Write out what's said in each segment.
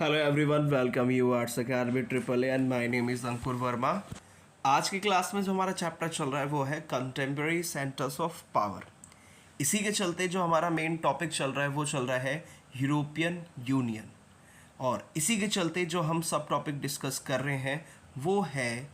Hello everyone, welcome you arts academy triple A and my name is Ankur Verma. आज की class में जो हमारा चैप्टर चल रहा है वो है कंटेम्प्रेरी सेंटर्स ऑफ पावर। इसी के चलते जो हमारा मेन टॉपिक चल रहा है वो चल रहा है यूरोपियन यूनियन, और इसी के चलते जो हम सब टॉपिक डिस्कस कर रहे हैं वो है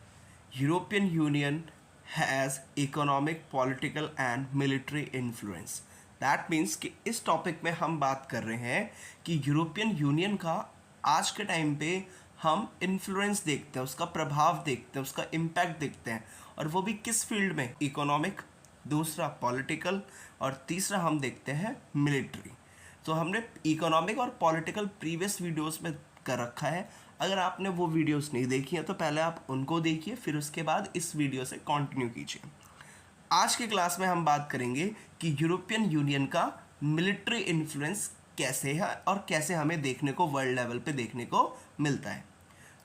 European union has economic, political and military influence. That means कि इस टॉपिक में हम बात कर रहे हैं कि यूरोपियन यूनियन का आज के टाइम पे हम इन्फ्लुएंस देखते हैं, उसका प्रभाव देखते हैं, उसका इम्पैक्ट देखते हैं, और वो भी किस फील्ड में, इकोनॉमिक, दूसरा पॉलिटिकल, और तीसरा हम देखते हैं मिलिट्री। तो हमने इकोनॉमिक और पॉलिटिकल प्रीवियस वीडियोस में कर रखा है। अगर आपने वो वीडियोस नहीं देखी हैं तो पहले आप उनको देखिए, फिर उसके बाद इस वीडियो से कंटिन्यू कीजिए। आज के क्लास में हम बात करेंगे कि यूरोपियन यूनियन का मिलिट्री इन्फ्लुएंस कैसे है और कैसे हमें देखने को वर्ल्ड लेवल पे देखने को मिलता है।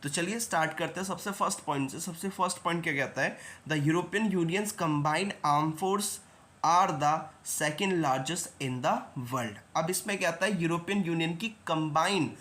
तो चलिए स्टार्ट करते हैं सबसे फर्स्ट पॉइंट से। सबसे फर्स्ट पॉइंट क्या कहता है? The European Union's combined arm force are the second largest in the world. अब इसमें क्या आता है, यूरोपियन यूनियन की कंबाइंड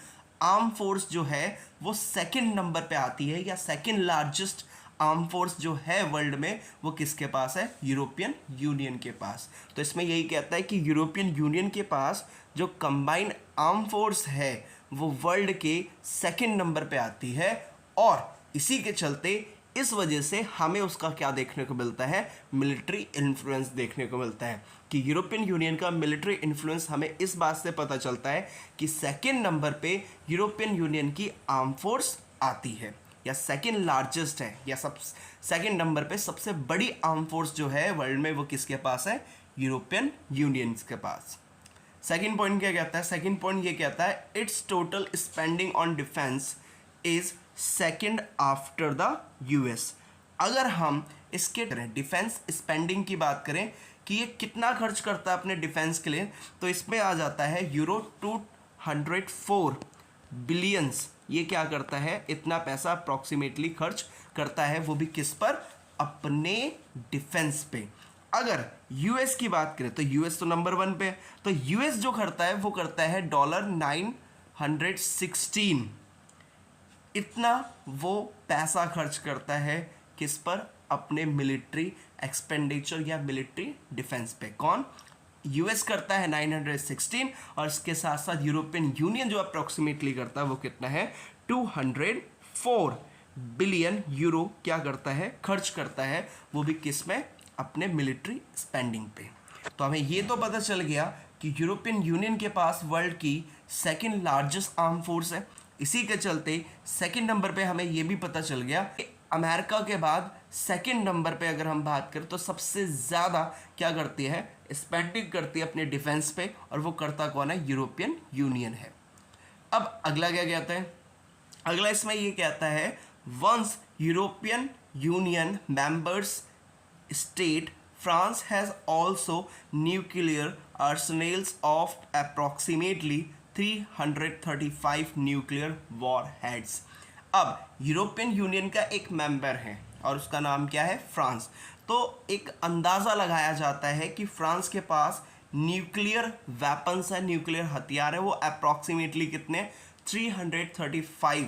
आर्म फोर्स जो है वो सेकेंड नंबर पे आती है, या सेकेंड लार्जेस्ट आर्म फोर्स जो है वर्ल्ड में वो किसके पास है? यूरोपियन यूनियन के पास। तो इसमें यही कहता है कि यूरोपियन यूनियन के पास जो कंबाइंड आर्म फोर्स है वो वर्ल्ड के सेकंड नंबर पे आती है, और इसी के चलते इस वजह से हमें उसका क्या देखने को मिलता है? मिलिट्री इन्फ्लुएंस देखने को मिलता है। कि यूरोपियन यूनियन का मिलिट्री इन्फ्लुएंस हमें इस बात से पता चलता है कि सेकंड नंबर पे यूरोपियन यूनियन की आर्म फोर्स आती है, या सेकंड लार्जेस्ट है, या सब सेकंड नंबर पे सबसे बड़ी आर्म फोर्स जो है वर्ल्ड में वो किसके पास है? यूरोपियन यूनियन के पास। सेकंड पॉइंट क्या कहता है? सेकंड पॉइंट ये कहता है it's total spending on defence is second after the US. अगर हम इसके डिफेंस स्पेंडिंग की बात करें कि ये कितना खर्च करता है अपने डिफेंस के लिए, तो इसमें आ जाता है यूरो 204 बिलियंस। ये क्या करता है? इतना पैसा अप्रॉक्सीमेटली खर्च करता है, वो भी किस पर? अपने डिफेंस पे। अगर यूएस की बात करें तो यूएस तो नंबर 1 पे है, तो यूएस जो करता है वो करता है $916। इतना वो पैसा खर्च करता है किस पर? अपने मिलिट्री एक्सपेंडिचर या मिलिट्री डिफेंस पे। कौन? यूएस करता है 916, और इसके साथ साथ यूरोपियन यूनियन जो अप्रोक्सीमेटली करता है वो कितना है? 204 बिलियन यूरो क्या करता है? खर्च करता है, वो भी किस में? अपने मिलिट्री स्पेंडिंग पे। तो हमें ये तो पता चल गया कि यूरोपियन यूनियन के पास वर्ल्ड की सेकंड लार्जेस्ट आर्म फोर्स है। इसी के चलते सेकंड नंबर पे हमें ये भी पता चल गया कि अमेरिका के बाद सेकंड नंबर पे अगर हम बात करें तो सबसे ज़्यादा क्या करती है? स्पेंडिंग करती है अपने डिफेंस पे, और वो करता कौन है? यूरोपियन यूनियन है। अब अगला क्या कहता है? अगला इसमें ये कहता है once European Union members state France has also nuclear arsenals of approximately 335 nuclear warheads। अब यूरोपियन यूनियन का एक मेंबर है और उसका नाम क्या है? फ्रांस। तो एक अंदाज़ा लगाया जाता है कि फ्रांस के पास न्यूक्लियर वेपन्स है, न्यूक्लियर हथियार है, वो अप्रॉक्सीमेटली कितने? 335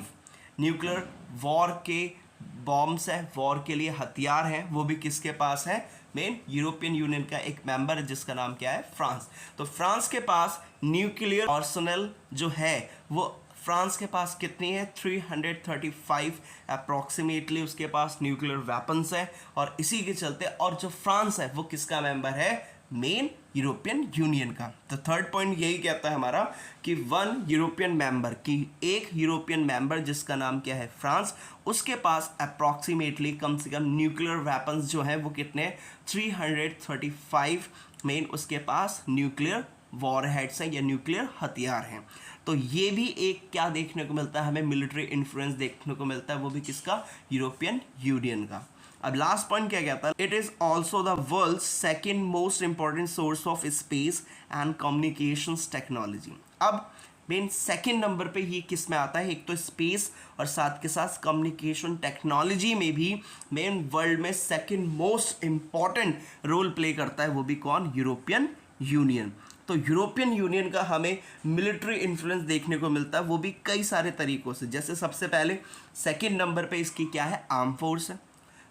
न्यूक्लियर वॉर के बॉम्ब्स है, वॉर के लिए हथियार हैं, वो भी किसके पास है? मेन यूरोपियन यूनियन का एक मेंबर है जिसका नाम क्या है? फ्रांस। तो फ्रांस के पास न्यूक्लियर आर्सेनल जो है वो फ्रांस के पास कितनी है? 335 अप्रॉक्सीमेटली उसके पास न्यूक्लियर वेपन्स है, और इसी के चलते, और जो फ्रांस है वो किसका मेंबर है? मेन यूरोपियन यूनियन का। तो थर्ड पॉइंट यही कहता है हमारा कि वन यूरोपियन मेंबर, की एक यूरोपियन मेंबर जिसका नाम क्या है? फ्रांस, उसके पास अप्रॉक्सीमेटली कम से कम न्यूक्लियर वेपन्स जो है वो कितने? 335 मेन उसके पास न्यूक्लियर वॉरहेड्स हैं या न्यूक्लियर हथियार हैं। तो ये भी एक क्या देखने को मिलता है हमें? मिलिट्री इन्फ्लुएंस देखने को मिलता है, वो भी किसका? यूरोपियन यूनियन का। अब लास्ट पॉइंट क्या कहता है? It is also the world second most important source of space and communications technology. अब मेन सेकेंड नंबर पे ये किस में आता है? एक तो स्पेस और साथ के साथ कम्युनिकेशन टेक्नोलॉजी में भी मेन वर्ल्ड में second most important role play करता है, वो भी कौन? European Union. तो तो यूरोपियन यूनियन का हमें मिलिट्री इन्फ्लुएंस देखने को मिलता है, वो भी कई सारे तरीकों से। जैसे सबसे पहले सेकंड नंबर पे इसकी क्या है, आर्म फोर्स है।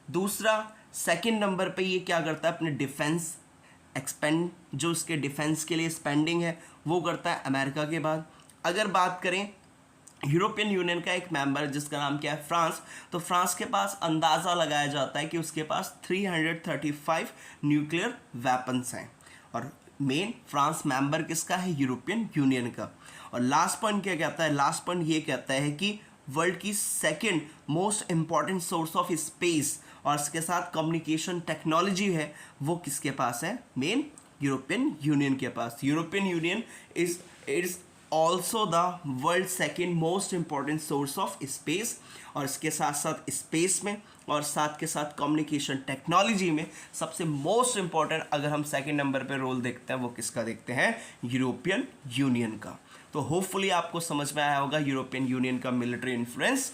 दूसरा, सेकंड नंबर पे ये क्या करता है, अपने डिफेंस एक्सपेंड, जो इसके डिफेंस के लिए स्पेंडिंग है वो करता है अमेरिका के बाद। अगर बात करें यूरोपियन यूनियन का एक मेंबर जिसका नाम क्या है, फ्रांस, तो फ्रांस के पास अंदाज़ा लगाया जाता है कि उसके पास 335 न्यूक्लियर वेपन्स हैं। और मेन फ्रांस मेंबर किसका है, यूरोपियन यूनियन का। और लास्ट पॉइंट क्या कहता है, लास्ट पॉइंट ये कहता है कि वर्ल्ड की second most important source of space और इसके साथ कम्युनिकेशन टेक्नोलॉजी है, वो किसके पास है, मेन यूरोपियन यूनियन के पास। European Union is also the world second most important source of space, और इसके साथ साथ स्पेस में और साथ के साथ कम्युनिकेशन टेक्नोलॉजी में सबसे मोस्ट इंपॉर्टेंट अगर हम सेकेंड नंबर पे रोल देखते हैं वो किसका देखते हैं, यूरोपियन यूनियन का। तो होपफुली आपको समझ में आया होगा यूरोपियन यूनियन का मिलिट्री इन्फ्लुएंस